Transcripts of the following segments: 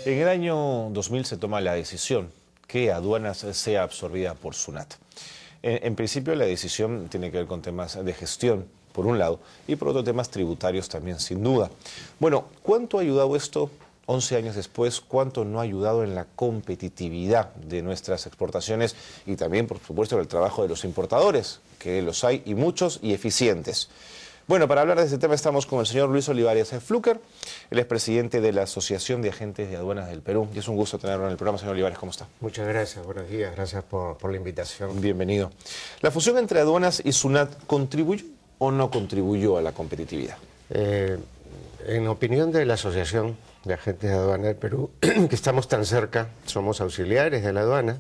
En el año 2000 se toma la decisión que aduanas sea absorbida por SUNAT. En principio la decisión tiene que ver con temas de gestión, por un lado, y por otro temas tributarios también, sin duda. Bueno, ¿cuánto ha ayudado esto 11 años después? ¿Cuánto no ha ayudado en la competitividad de nuestras exportaciones y también, por supuesto, en el trabajo de los importadores, que los hay y muchos y eficientes? Bueno, para hablar de este tema estamos con el señor Luis Olivares Fluker, él es presidente de la Asociación de Agentes de Aduanas del Perú, y es un gusto tenerlo en el programa. Señor Olivares, ¿cómo está? Muchas gracias, buenos días, gracias por la invitación. Bienvenido. ¿La fusión entre aduanas y SUNAT contribuyó o no contribuyó a la competitividad? En opinión de la Asociación de Agentes de Aduanas del Perú, que estamos tan cerca, somos auxiliares de la aduana,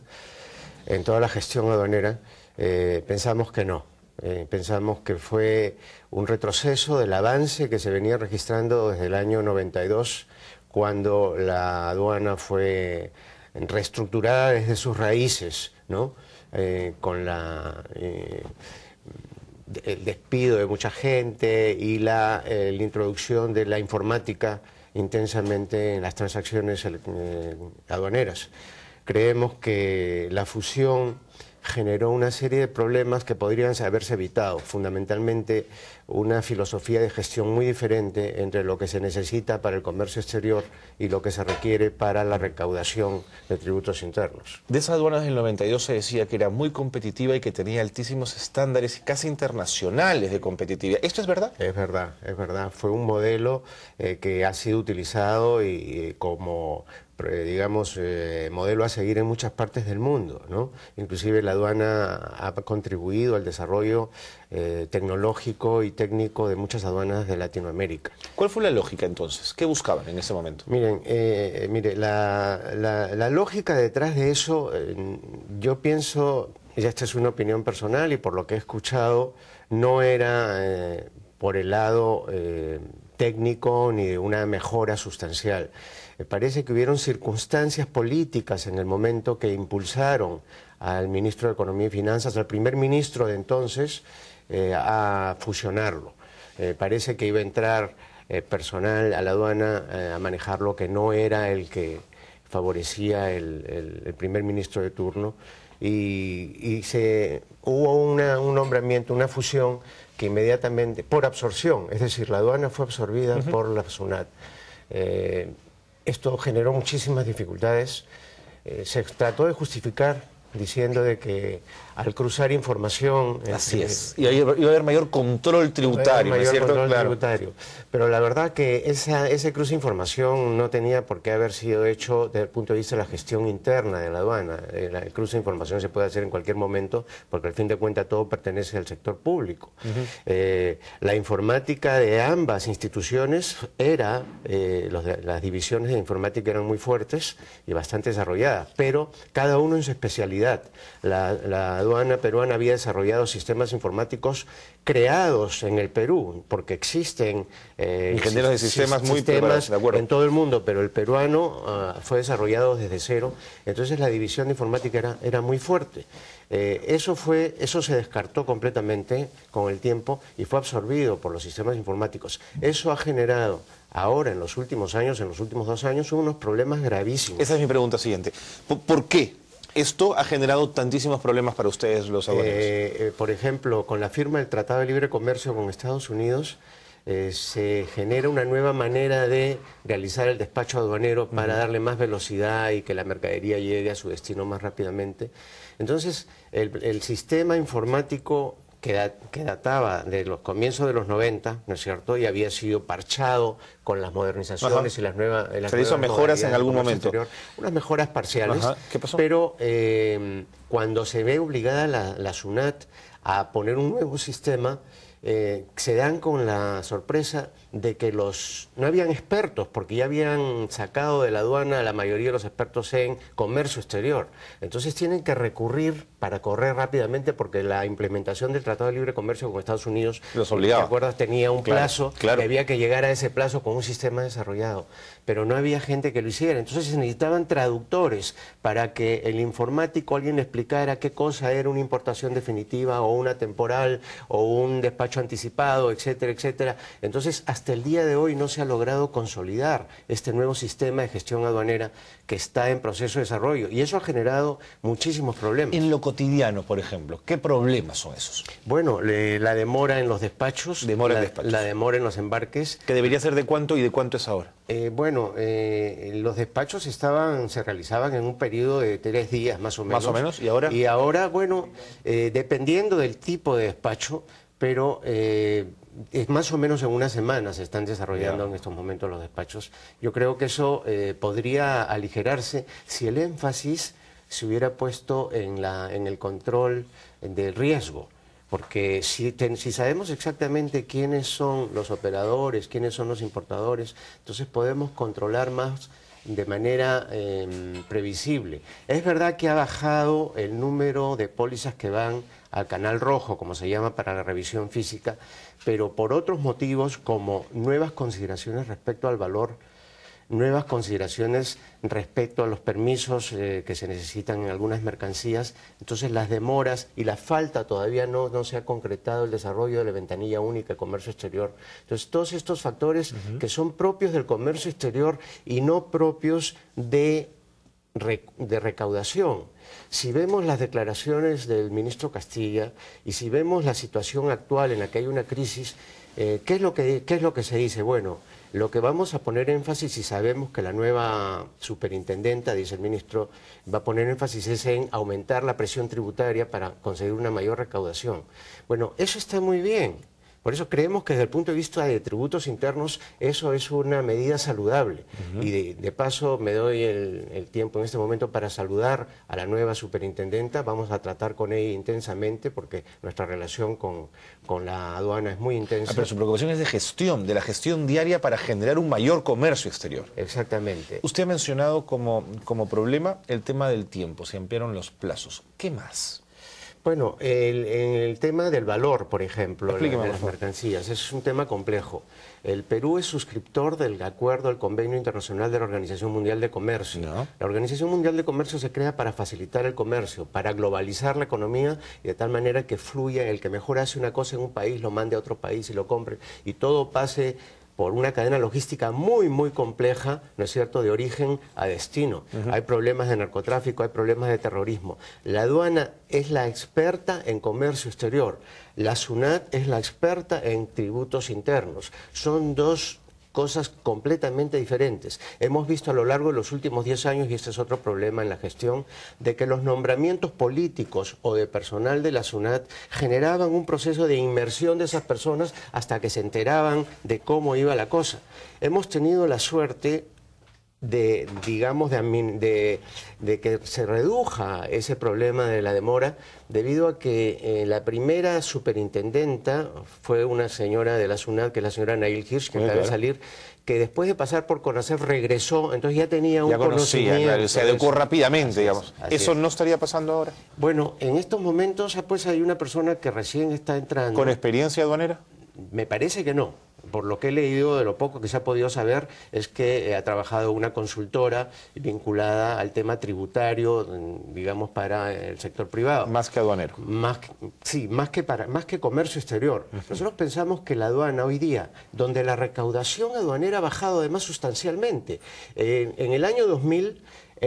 en toda la gestión aduanera, pensamos que no. Pensamos que fue un retroceso del avance que se venía registrando desde el año 92, cuando la aduana fue reestructurada desde sus raíces, ¿no? Con el despido de mucha gente y la introducción de la informática intensamente en las transacciones aduaneras. Creemos que la fusión generó una serie de problemas que podrían haberse evitado, fundamentalmente una filosofía de gestión muy diferente entre lo que se necesita para el comercio exterior y lo que se requiere para la recaudación de tributos internos. De esa aduana del 92 se decía que era muy competitiva y que tenía altísimos estándares casi internacionales de competitividad. ¿Esto es verdad? Es verdad, es verdad. Fue un modelo que ha sido utilizado como digamos, modelo a seguir en muchas partes del mundo, ¿no? Inclusive la aduana ha contribuido al desarrollo tecnológico y técnico de muchas aduanas de Latinoamérica. ¿Cuál fue la lógica entonces? ¿Qué buscaban en ese momento? Miren, la lógica detrás de eso, yo pienso, y esta es una opinión personal y por lo que he escuchado, no era por el lado técnico ni de una mejora sustancial. Me parece que hubieron circunstancias políticas en el momento que impulsaron al ministro de Economía y Finanzas, al primer ministro de entonces, a fusionarlo. Parece que iba a entrar personal a la aduana a manejar lo que no era el que favorecía el primer ministro de turno, y hubo un nombramiento, una fusión que inmediatamente, por absorción, es decir, la aduana fue absorbida por la SUNAT. Esto generó muchísimas dificultades. Se trató de justificar diciendo de que al cruzar información... Así es. Iba a haber mayor control tributario, ¿no es cierto? Control tributario. Pero la verdad que ese cruce de información no tenía por qué haber sido hecho desde el punto de vista de la gestión interna de la aduana. El cruce de información se puede hacer en cualquier momento porque al fin de cuentas todo pertenece al sector público. La informática de ambas instituciones las divisiones de informática eran muy fuertes y bastante desarrolladas, pero cada uno en su especialidad. La aduana peruana había desarrollado sistemas informáticos creados en el Perú, porque existen ingenieros de sistemas muy preparados, de acuerdo, en todo el mundo, pero el peruano fue desarrollado desde cero. Entonces la división de informática era muy fuerte. Eso se descartó completamente con el tiempo y fue absorbido por los sistemas informáticos. Eso ha generado ahora, en los últimos años, en los últimos 2 años, unos problemas gravísimos. Esa es mi pregunta siguiente. ¿Por qué esto ha generado tantísimos problemas para ustedes, los aduaneros? Por ejemplo, con la firma del Tratado de Libre Comercio con Estados Unidos, se genera una nueva manera de realizar el despacho aduanero para darle más velocidad y que la mercadería llegue a su destino más rápidamente. Entonces, el sistema informático que databa de los comienzos de los 90, ¿no es cierto?, y había sido parchado con las modernizaciones y las nuevas... ¿Se hizo mejoras en algún momento? Unas mejoras parciales. ¿Qué pasó? Pero cuando se ve obligada la SUNAT a poner un nuevo sistema, se dan con la sorpresa de que no habían expertos, porque ya habían sacado de la aduana a la mayoría de los expertos en comercio exterior. Entonces tienen que recurrir para correr rápidamente, porque la implementación del Tratado de Libre Comercio con Estados Unidos, los obligaba. ¿te acuerdas? Tenía un plazo, que había que llegar a ese plazo con un sistema desarrollado, pero no había gente que lo hiciera. Entonces se necesitaban traductores para que el informático, alguien le explicara qué cosa era una importación definitiva o una temporal o un despacho anticipado, etcétera, etcétera. Entonces hasta el día de hoy no se ha logrado consolidar este nuevo sistema de gestión aduanera que está en proceso de desarrollo, y eso ha generado muchísimos problemas. En lo cotidiano, por ejemplo, ¿qué problemas son esos? Bueno, la demora en los despachos, la demora en los embarques. ¿Que debería ser de cuánto y de cuánto es ahora? Los despachos se realizaban en un periodo de 3 días más o menos. ¿Más o menos? ¿Y ahora? Y ahora, bueno, dependiendo del tipo de despacho, pero es más o menos en una semana se están desarrollando en estos momentos los despachos. Yo creo que eso podría aligerarse si el énfasis se hubiera puesto en el control del riesgo. Porque si sabemos exactamente quiénes son los operadores, quiénes son los importadores, entonces podemos controlar más de manera previsible. Es verdad que ha bajado el número de pólizas que van al canal rojo, como se llama, para la revisión física, pero por otros motivos, como nuevas consideraciones respecto al valor, nuevas consideraciones respecto a los permisos que se necesitan en algunas mercancías. Entonces las demoras y la falta, todavía no se ha concretado el desarrollo de la ventanilla única de comercio exterior. Entonces todos estos factores que son propios del comercio exterior y no propios de recaudación. Si vemos las declaraciones del ministro Castilla y si vemos la situación actual en la que hay una crisis, ¿qué es lo que se dice? Bueno, lo que vamos a poner énfasis, y sabemos que la nueva superintendenta, dice el ministro, va a poner énfasis es en aumentar la presión tributaria para conseguir una mayor recaudación. Bueno, eso está muy bien. Por eso creemos que desde el punto de vista de tributos internos eso es una medida saludable. Y de paso me doy el tiempo en este momento para saludar a la nueva superintendenta. Vamos a tratar con ella intensamente porque nuestra relación con la aduana es muy intensa. Pero su preocupación es de la gestión diaria para generar un mayor comercio exterior. Exactamente. Usted ha mencionado como problema el tema del tiempo, se ampliaron los plazos. ¿Qué más? Bueno, en el tema del valor, por ejemplo, de las favor. mercancías, es un tema complejo. El Perú es suscriptor del acuerdo del Convenio Internacional de la Organización Mundial de Comercio. No. La Organización Mundial de Comercio se crea para facilitar el comercio, para globalizar la economía y de tal manera que fluya, el que mejor hace una cosa en un país lo mande a otro país y lo compre y todo pase por una cadena logística muy, muy compleja, ¿no es cierto?, de origen a destino. Hay problemas de narcotráfico, hay problemas de terrorismo. La aduana es la experta en comercio exterior. La SUNAT es la experta en tributos internos. Son dos cosas completamente diferentes. Hemos visto a lo largo de los últimos 10 años, y este es otro problema en la gestión, de que los nombramientos políticos o de personal de la SUNAT generaban un proceso de inmersión de esas personas hasta que se enteraban de cómo iba la cosa. Hemos tenido la suerte de que se reduja ese problema de la demora debido a que la primera superintendenta fue una señora de la SUNAT, que es la señora Nail Hirsch, que acaba de salir, que después de pasar por CONACEF regresó, entonces ya tenía un conocimiento. Claro, se adecuó rápidamente, digamos. ¿Eso es. no estaría pasando ahora? Bueno, en estos momentos pues hay una persona que recién está entrando. ¿Con experiencia aduanera? Me parece que no. Por lo que he leído, de lo poco que se ha podido saber, es que ha trabajado una consultora vinculada al tema tributario, digamos, para el sector privado. Más que aduanero. Sí, más que comercio exterior. Nosotros pensamos que la aduana hoy día, donde la recaudación aduanera ha bajado además sustancialmente, en el año 2000...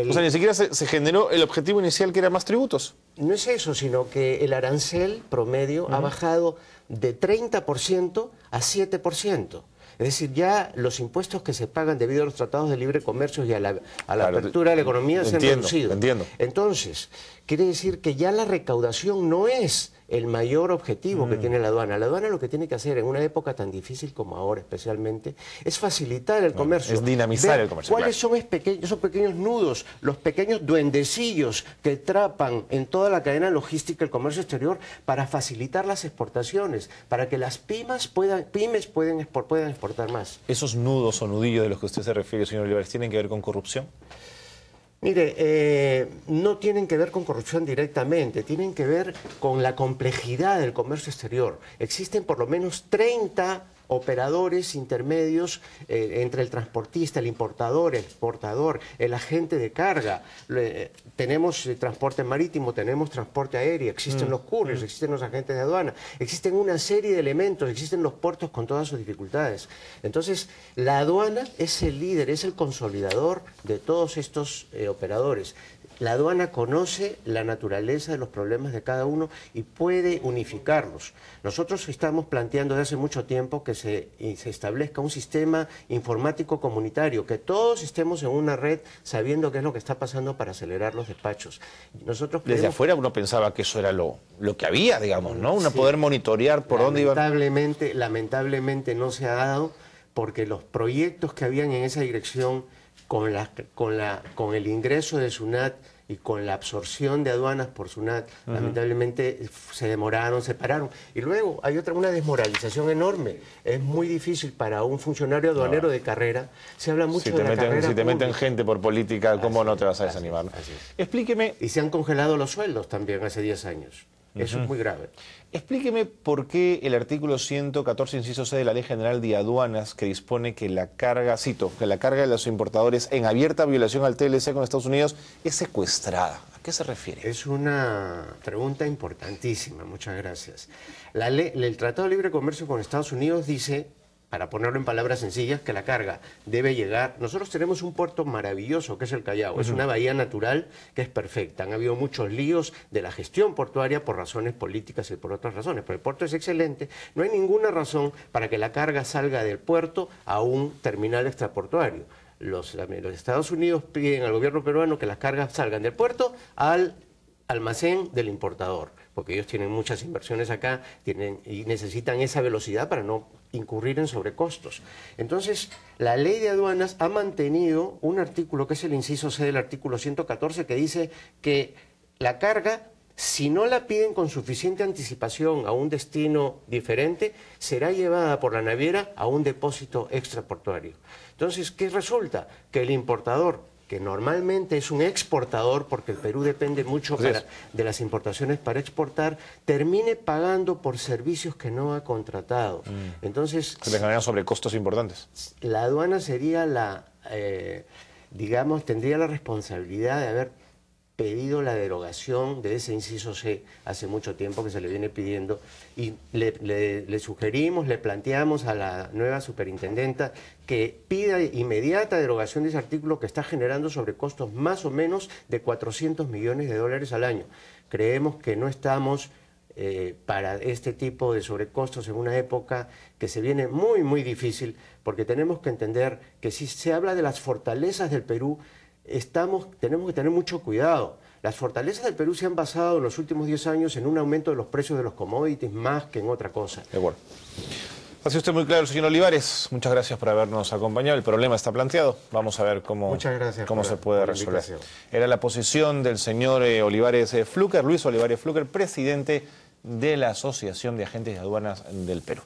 O sea, ni siquiera se generó el objetivo inicial, que era más tributos. No es eso, sino que el arancel promedio ha bajado de 30% a 7%. Es decir, ya los impuestos que se pagan debido a los tratados de libre comercio y a la apertura de la economía se han reducido. Entiendo. Entonces, quiere decir que ya la recaudación no es el mayor objetivo que tiene la aduana. La aduana lo que tiene que hacer en una época tan difícil como ahora especialmente es facilitar el comercio. Es dinamizar el comercio. ¿Cuáles son esos pequeños nudos, los pequeños duendecillos que atrapan en toda la cadena logística el comercio exterior para facilitar las exportaciones, para que las pymes puedan exportar más? ¿Esos nudos o nudillos de los que usted se refiere, señor Olivares, tienen que ver con corrupción? Mire, no tienen que ver con corrupción directamente, tienen que ver con la complejidad del comercio exterior. Existen por lo menos 30 operadores intermedios entre el transportista, el importador, el exportador, el agente de carga. Tenemos transporte marítimo, tenemos transporte aéreo, existen los couriers, existen los agentes de aduana, existen una serie de elementos, existen los puertos con todas sus dificultades. Entonces, la aduana es el líder, es el consolidador de todos estos operadores. La aduana conoce la naturaleza de los problemas de cada uno y puede unificarlos. Nosotros estamos planteando desde hace mucho tiempo que se establezca un sistema informático comunitario, que todos estemos en una red sabiendo qué es lo que está pasando para acelerar los despachos. Nosotros Desde afuera uno pensaba que eso era lo que había, digamos, ¿no? Uno poder monitorear por dónde iban. Lamentablemente no se ha dado porque los proyectos que habían en esa dirección con el ingreso de SUNAT y con la absorción de aduanas por SUNAT, lamentablemente se demoraron, se pararon. Y luego hay una desmoralización enorme. Es muy difícil para un funcionario aduanero de carrera. Se habla mucho de la carrera Si te meten gente por política, ¿cómo no te vas a desanimar? Explíqueme. Y se han congelado los sueldos también hace 10 años. Eso es muy grave. Explíqueme por qué el artículo 114, inciso C de la Ley General de Aduanas, que dispone que la carga, cito, que la carga de los importadores en abierta violación al TLC con Estados Unidos es secuestrada. ¿A qué se refiere? Es una pregunta importantísima, muchas gracias. El Tratado de Libre Comercio con Estados Unidos dice, para ponerlo en palabras sencillas, que la carga debe llegar. Nosotros tenemos un puerto maravilloso que es el Callao, es una bahía natural que es perfecta. Han habido muchos líos de la gestión portuaria por razones políticas y por otras razones, pero el puerto es excelente. No hay ninguna razón para que la carga salga del puerto a un terminal extraportuario. Los Estados Unidos piden al gobierno peruano que las cargas salgan del puerto al almacén del importador, porque ellos tienen muchas inversiones acá y necesitan esa velocidad para no incurrir en sobrecostos. Entonces, la ley de aduanas ha mantenido un artículo que es el inciso C del artículo 114 que dice que la carga, si no la piden con suficiente anticipación a un destino diferente, será llevada por la naviera a un depósito extraportuario. Entonces, ¿qué resulta? Que el importador, que normalmente es un exportador, porque el Perú depende mucho de las importaciones para exportar, termine pagando por servicios que no ha contratado. Entonces, se le generan sobrecostos importantes. La aduana sería tendría la responsabilidad de haber pedido la derogación de ese inciso C hace mucho tiempo que se le viene pidiendo y le sugerimos, le planteamos a la nueva superintendenta que pida inmediata derogación de ese artículo que está generando sobrecostos más o menos de 400 millones de dólares al año. Creemos que no estamos para este tipo de sobrecostos en una época que se viene muy, muy difícil, porque tenemos que entender que si se habla de las fortalezas del Perú, tenemos que tener mucho cuidado. Las fortalezas del Perú se han basado en los últimos 10 años en un aumento de los precios de los commodities más que en otra cosa. De acuerdo. Ha sido usted muy claro, señor Olivares. Muchas gracias por habernos acompañado. El problema está planteado. Vamos a ver cómo se puede resolver. Era la posición del señor Olivares Fluker, Luis Olivares Fluker, presidente de la Asociación de Agentes de Aduanas del Perú.